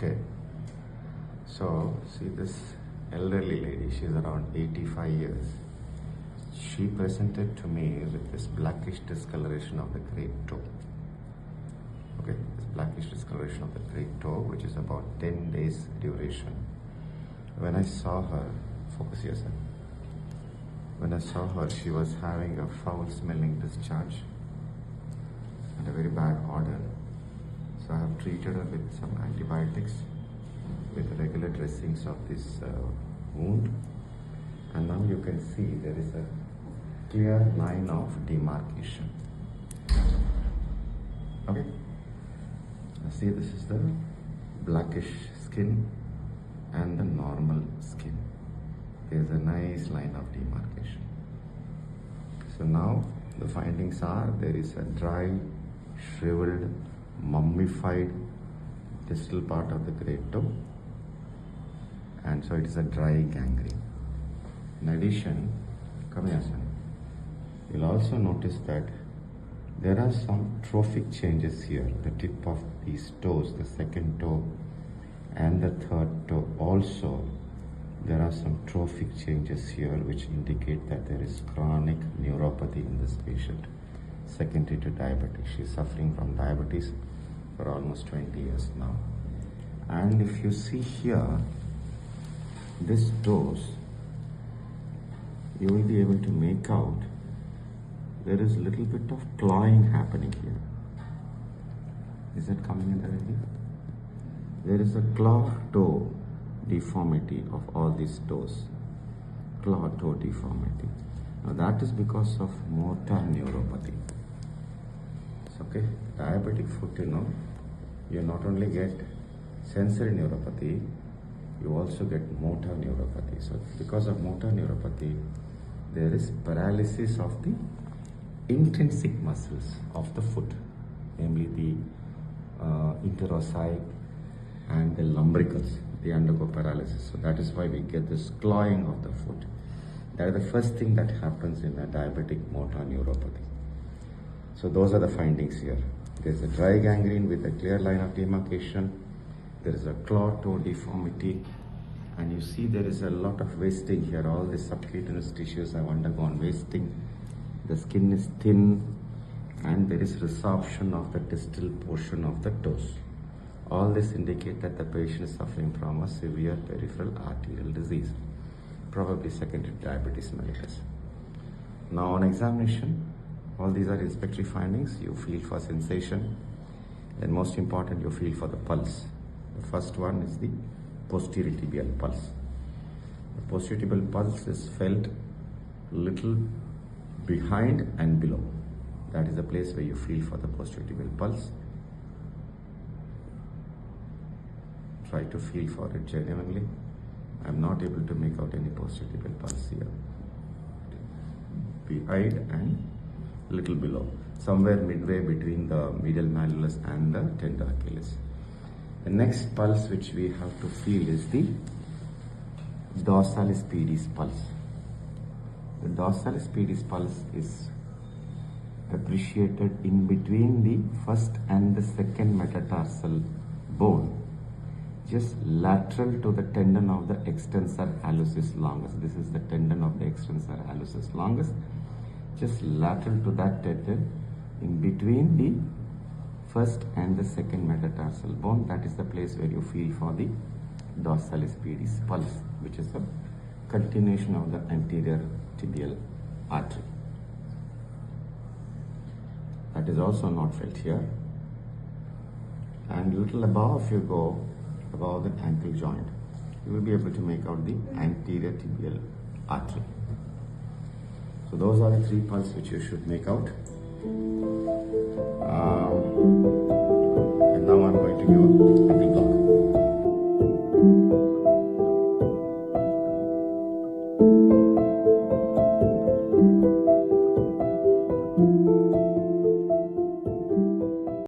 Okay, so see this elderly lady, she's around 85 years. She presented to me with this blackish discoloration of the great toe. Okay, this blackish discoloration of the great toe, which is about 10 days duration. When I saw her, focus here, sir. When I saw her, she was having a foul smelling discharge and a very bad odor. So I have treated her with some antibiotics, with regular dressings of this wound. And now you can see there is a clear line of demarcation. Okay? Now see, this is the blackish skin and the normal skin. There's a nice line of demarcation. So now the findings are there is a dry, shriveled, mummified distal part of the great toe, and so it is a dry gangrene. In addition, come here, son. You'll also notice that there are some trophic changes here. The tip of these toes, the second toe and the third toe also, there are some trophic changes here which indicate that there is chronic neuropathy in this patient, secondary to diabetes. She's suffering from diabetes for almost 20 years now. And if you see here, this toes, you will be able to make out there is a little bit of clawing happening here. Is it coming in the ready? There is a claw toe deformity of all these toes. Claw toe deformity. Now that is because of motor neuropathy. It's okay. Diabetic foot, you not only get sensory neuropathy, you also get motor neuropathy. So because of motor neuropathy, there is paralysis of the intrinsic muscles of the foot, namely the interossei and the lumbricals. They undergo paralysis. So that is why we get this clawing of the foot. That is the first thing that happens in a diabetic motor neuropathy. So those are the findings here. There's a dry gangrene with a clear line of demarcation. There is a claw toe deformity. And you see there is a lot of wasting here. All the subcutaneous tissues have undergone wasting. The skin is thin and there is resorption of the distal portion of the toes. All this indicate that the patient is suffering from a severe peripheral arterial disease, probably secondary to diabetes mellitus. Now on examination, all these are inspectory findings. You feel for sensation, and most important, you feel for the pulse. The first one is the posterior tibial pulse. The posterior tibial pulse is felt little behind and below. That is the place where you feel for the posterior tibial pulse. Try to feel for it genuinely. I'm not able to make out any posterior tibial pulse here. Behind and little below, somewhere midway between the medial malleolus and the tender Achilles. The next pulse which we have to feel is the dorsalis pedis pulse. The dorsalis pedis pulse is appreciated in between the first and the second metatarsal bone, just lateral to the tendon of the extensor hallucis longus. This is the tendon of the extensor hallucis longus. Just lateral to that tendon, in between the first and the second metatarsal bone. That is the place where you feel for the dorsalis pedis pulse, which is a continuation of the anterior tibial artery. That is also not felt here. And little above, if you go above the ankle joint, you will be able to make out the anterior tibial artery. So those are the three pulses which you should make out. And now I'm going to give